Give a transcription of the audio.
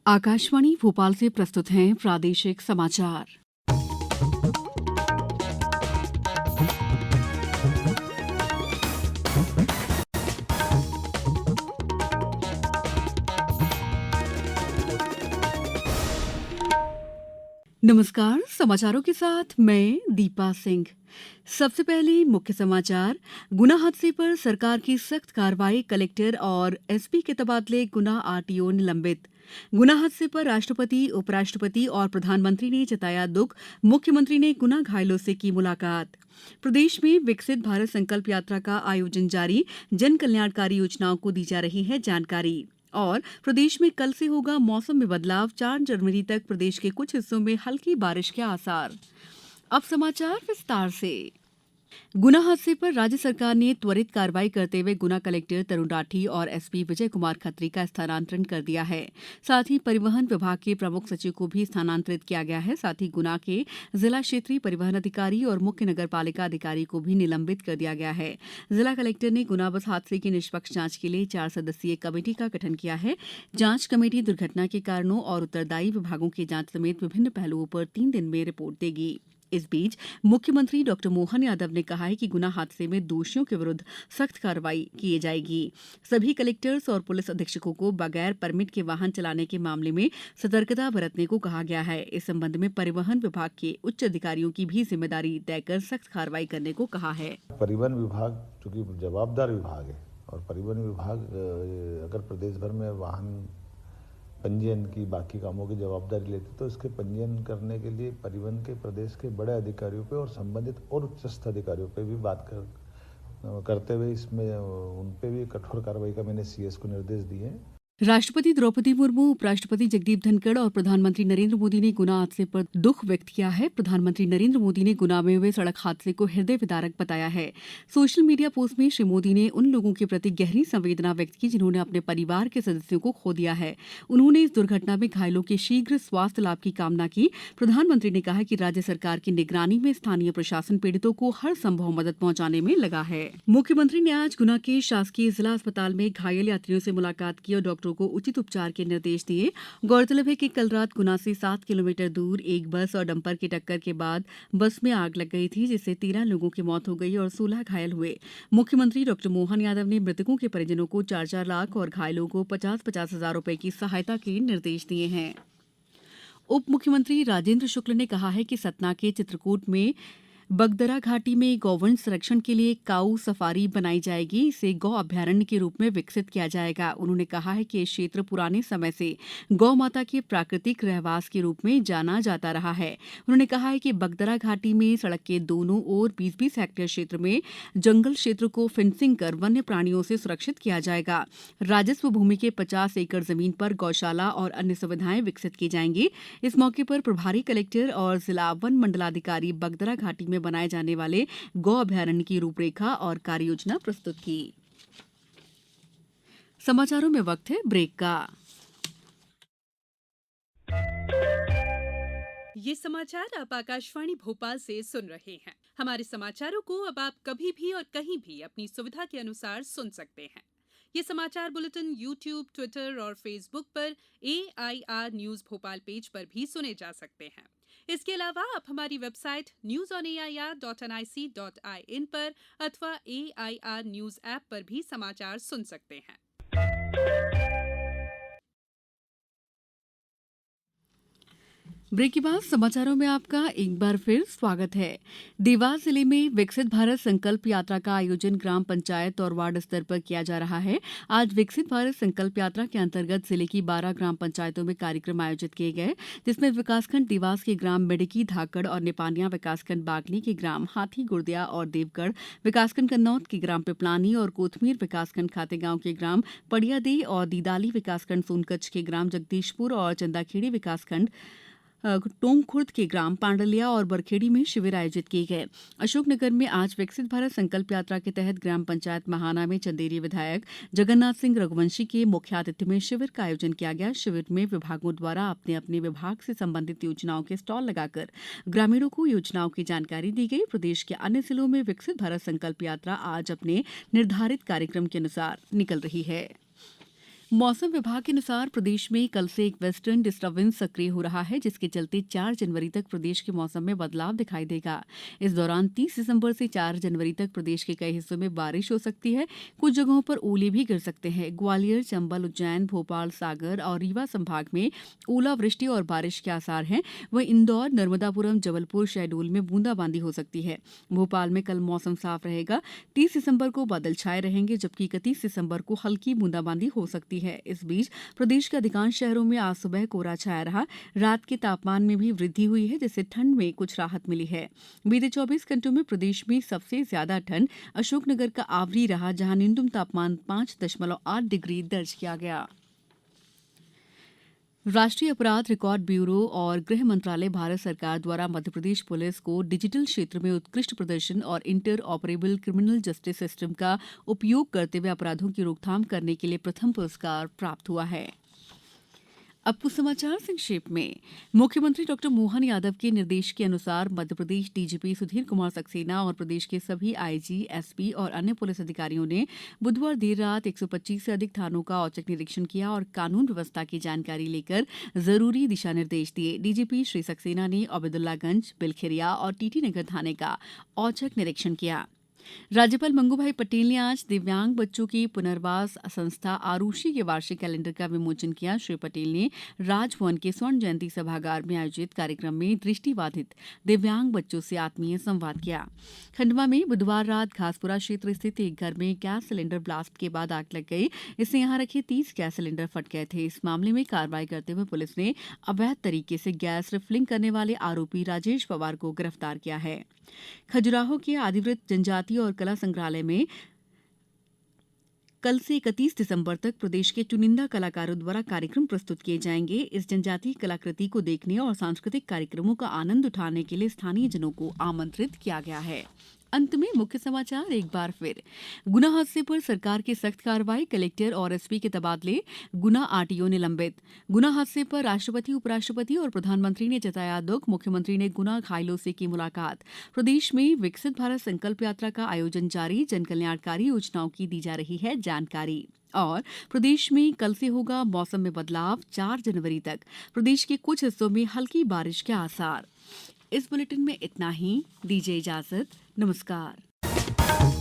आकाशवाणी भोपाल से प्रस्तुत हैं प्रादेशिक समाचार। नमस्कार, समाचारों के साथ मैं दीपा सिंह। सबसे पहले मुख्य समाचार। गुना हादसे पर सरकार की सख्त कार्रवाई, कलेक्टर और एसपी के तबादले, गुना आरटीओ निलंबित। गुना हादसे पर राष्ट्रपति, उपराष्ट्रपति और प्रधानमंत्री ने जताया दुख, मुख्यमंत्री ने गुना घायलों से की मुलाकात। प्रदेश में विकसित भारत संकल्प यात्रा का आयोजन जारी, जन कल्याणकारी योजनाओं को दी जा रही है जानकारी। और प्रदेश में कल से होगा मौसम में बदलाव, 4 जनवरी तक प्रदेश के कुछ हिस्सों में हल्की बारिश के आसार। अब समाचार विस्तार से। गुना हादसे पर राज्य सरकार ने त्वरित कार्रवाई करते हुए गुना कलेक्टर तरुण राठी और एसपी विजय कुमार खत्री का स्थानांतरण कर दिया है। साथ ही परिवहन विभाग के प्रमुख सचिव को भी स्थानांतरित किया गया है। साथ ही गुना के जिला क्षेत्रीय परिवहन अधिकारी और मुख्य नगरपालिका अधिकारी को भी निलंबित कर दिया गया है। जिला कलेक्टर ने गुना बस हादसे की निष्पक्ष जांच के लिए 4 सदस्यीय कमेटी का गठन किया है। जांच कमेटी दुर्घटना के कारणों और उत्तरदायी विभागों की जांच समेत विभिन्न पहलुओं पर 3 दिन में रिपोर्ट देगी। इस बीच मुख्यमंत्री डॉ मोहन यादव ने कहा है कि गुना हादसे में दोषियों के विरुद्ध सख्त कार्रवाई की जाएगी। सभी कलेक्टर्स और पुलिस अधीक्षकों को बगैर परमिट के वाहन चलाने के मामले में सतर्कता बरतने को कहा गया है। इस संबंध में परिवहन विभाग के उच्च अधिकारियों की भी जिम्मेदारी तय कर सख्त कार्रवाई करने को कहा है। परिवहन विभाग चूंकि जवाबदार विभाग है और परिवहन विभाग अगर प्रदेश भर में वाहन पंजीयन की बाकी कामों की जवाबदारी लेते तो इसके पंजीयन करने के लिए परिवहन के प्रदेश के बड़े अधिकारियों पे और संबंधित और उच्चस्थ अधिकारियों पे भी बात करते हुए इसमें उन पे भी कठोर कार्रवाई का मैंने सीएस को निर्देश दिए हैं। राष्ट्रपति द्रौपदी मुर्मू, उपराष्ट्रपति जगदीप धनखड़ और प्रधानमंत्री नरेंद्र मोदी ने गुना हादसे पर दुख व्यक्त किया है। प्रधानमंत्री नरेंद्र मोदी ने गुना में हुए सड़क हादसे को हृदय विदारक बताया है। सोशल मीडिया पोस्ट में श्री मोदी ने उन लोगों के प्रति गहरी संवेदना व्यक्त की जिन्होंने अपने परिवार के सदस्यों को खो दिया है। उन्होंने इस दुर्घटना में घायलों के शीघ्र स्वास्थ्य लाभ की कामना की। प्रधानमंत्री ने कहा कि राज्य सरकार की निगरानी में स्थानीय प्रशासन पीड़ितों को हर संभव मदद पहुंचाने में लगा है। मुख्यमंत्री ने आज गुना के शासकीय जिला अस्पताल में घायल यात्रियों से मुलाकात की और डॉक्टरों को उचित उपचार के निर्देश दिए। गौरतलब है कि कल रात गुना से 7 किलोमीटर दूर एक बस और डंपर की टक्कर के बाद बस में आग लग गई थी, जिससे 13 लोगों की मौत हो गई और 16 घायल हुए। मुख्यमंत्री डॉ मोहन यादव ने मृतकों के परिजनों को 4-4 लाख और घायलों को 50-50 हजार रुपए की सहायता के निर्देश दिए हैं। उप मुख्यमंत्री राजेंद्र शुक्ल ने कहा है कि सतना के चित्रकूट में बगदरा घाटी में गौवंश संरक्षण के लिए काऊ सफारी बनाई जाएगी। इसे गौ अभ्यारण्य के रूप में विकसित किया जाएगा। उन्होंने कहा है कि ये क्षेत्र पुराने समय से गौ माता के प्राकृतिक रहवास के रूप में जाना जाता रहा है। उन्होंने कहा है कि बगदरा घाटी में सड़क के दोनों ओर 20-20 हेक्टेयर क्षेत्र में जंगल क्षेत्र को फेंसिंग कर वन्य प्राणियों से सुरक्षित किया जाएगा। राजस्व भूमि के 50 एकड़ जमीन पर गौशाला और अन्य सुविधाएं विकसित की जाएंगी। इस मौके पर प्रभारी कलेक्टर और जिला वन मंडलाधिकारी बगदरा घाटी में बनाए जाने वाले गौ अभ्यारण्य की रूपरेखा और कार्ययोजना प्रस्तुत की। समाचारों में वक्त है ब्रेक का। ये समाचार आप आकाशवाणी भोपाल से सुन रहे हैं। हमारे समाचारों को अब आप कभी भी और कहीं भी अपनी सुविधा के अनुसार सुन सकते हैं। ये समाचार बुलेटिन YouTube, ट्विटर और फेसबुक पर AIR न्यूज भोपाल पेज पर भी सुने जा सकते हैं। इसके अलावा आप हमारी वेबसाइट newsonair.nic.in पर अथवा AIR न्यूज ऐप पर भी समाचार सुन सकते हैं। ब्रेक के बाद समाचारों में आपका एक बार फिर स्वागत है। देवास जिले में विकसित भारत संकल्प यात्रा का आयोजन ग्राम पंचायत और वार्ड स्तर पर किया जा रहा है। आज विकसित भारत संकल्प यात्रा के अंतर्गत जिले की 12 ग्राम पंचायतों में कार्यक्रम आयोजित किए गए, जिसमें विकासखंड देवास के ग्राम मिडकी, धाकड़ और निपानिया, विकासखंड बागली के ग्राम हाथी गुर्दिया और देवगढ़, विकासखंड कन्नौत के ग्राम पिपलानी और कोथमीर, विकासखंड खातेगांव के ग्राम पड़ियादे और दीदाली, विकासखंड सोनकच्छ के ग्राम जगदीशपुर और चंदाखेड़ी, विकासखंड टोंगखुर्द के ग्राम पांडलिया और बरखेड़ी में शिविर आयोजित किए गए। अशोकनगर में आज विकसित भारत संकल्प यात्रा के तहत ग्राम पंचायत महाना में चंदेरी विधायक जगन्नाथ सिंह रघुवंशी के मुख्य आतिथ्य में शिविर का आयोजन किया गया। शिविर में विभागों द्वारा अपने अपने विभाग से संबंधित योजनाओं के स्टॉल लगाकर ग्रामीणों को योजनाओं की जानकारी दी गई। प्रदेश के अन्य जिलों में विकसित भारत संकल्प यात्रा आज अपने निर्धारित कार्यक्रम के अनुसार निकल रही है। मौसम विभाग के अनुसार प्रदेश में कल से एक वेस्टर्न डिस्टर्बेंस सक्रिय हो रहा है, जिसके चलते 4 जनवरी तक प्रदेश के मौसम में बदलाव दिखाई देगा। इस दौरान 30 दिसंबर से 4 जनवरी तक प्रदेश के कई हिस्सों में बारिश हो सकती है। कुछ जगहों पर ओले भी गिर सकते हैं। ग्वालियर, चंबल, उज्जैन, भोपाल, सागर और रीवा संभाग में ओलावृष्टि और बारिश के आसार हैं। वहीं इंदौर, नर्मदापुरम, जबलपुर, शहडोल में बूंदाबांदी हो सकती है। भोपाल में कल मौसम साफ रहेगा। 30 दिसंबर को बादल छाए रहेंगे, जबकि 31 दिसंबर को हल्की बूंदाबांदी हो सकती है। इस बीच प्रदेश के अधिकांश शहरों में आज सुबह कोहरा छाया रहा। रात के तापमान में भी वृद्धि हुई है, जिससे ठंड में कुछ राहत मिली है। बीते 24 घंटों में प्रदेश में सबसे ज्यादा ठंड अशोकनगर का आवरी रहा, जहां न्यूनतम तापमान 5.8 डिग्री दर्ज किया गया। राष्ट्रीय अपराध रिकॉर्ड ब्यूरो और गृह मंत्रालय भारत सरकार द्वारा मध्यप्रदेश पुलिस को डिजिटल क्षेत्र में उत्कृष्ट प्रदर्शन और inter operable criminal justice system का उपयोग करते हुए अपराधों की रोकथाम करने के लिए प्रथम पुरस्कार प्राप्त हुआ है। अब कुछ समाचार संक्षेप में। मुख्यमंत्री डॉ मोहन यादव के निर्देश के अनुसार मध्यप्रदेश डीजीपी सुधीर कुमार सक्सेना और प्रदेश के सभी आईजी, एसपी और अन्य पुलिस अधिकारियों ने बुधवार देर रात 125 से अधिक थानों का औचक निरीक्षण किया और कानून व्यवस्था की जानकारी लेकर जरूरी दिशा निर्देश दिए। डीजीपी श्री सक्सेना ने अब्दुल्लागंज, बिलखिरिया और टीटी नगर थाने का औचक निरीक्षण किया। राज्यपाल मंगूभाई पटेल ने आज दिव्यांग बच्चों की पुनर्वास संस्था आरूषी के वार्षिक कैलेंडर का विमोचन किया। श्री पटेल ने राजभवन के स्वर्ण जयंती सभागार में आयोजित कार्यक्रम में दृष्टिबाधित दिव्यांग बच्चों से आत्मीय संवाद किया। खंडवा में बुधवार रात घासपुरा क्षेत्र स्थित एक घर में गैस सिलेंडर ब्लास्ट के बाद आग लग गई। इससे यहां रखे 30 गैस सिलेंडर फट गए थे। इस मामले में कार्रवाई करते हुए पुलिस ने अवैध तरीके से गैस रिफिलिंग करने वाले आरोपी राजेश पवार को गिरफ्तार किया है। खजुराहो के आदिव्रत जनजाति और कला संग्रहालय में कल से 31 दिसंबर तक प्रदेश के चुनिंदा कलाकारों द्वारा कार्यक्रम प्रस्तुत किए जाएंगे। इस जनजातीय कलाकृति को देखने और सांस्कृतिक कार्यक्रमों का आनंद उठाने के लिए स्थानीय जनों को आमंत्रित किया गया है। अंत में मुख्य समाचार एक बार फिर। गुना हादसे पर सरकार की सख्त कार्रवाई, कलेक्टर और एसपी के तबादले, गुना आरटीओ निलंबित। गुना हादसे पर राष्ट्रपति, उपराष्ट्रपति और प्रधानमंत्री ने जताया दुख। मुख्यमंत्री ने गुना घायलों से की मुलाकात। प्रदेश में विकसित भारत संकल्प यात्रा का आयोजन जारी, जन कल्याणकारी योजनाओं की दी जा रही है जानकारी। और प्रदेश में कल से होगा मौसम में बदलाव, 4 जनवरी तक प्रदेश के कुछ हिस्सों में हल्की बारिश के आसार। इस बुलेटिन में इतना ही। दीजिए इजाजत। नमस्कार।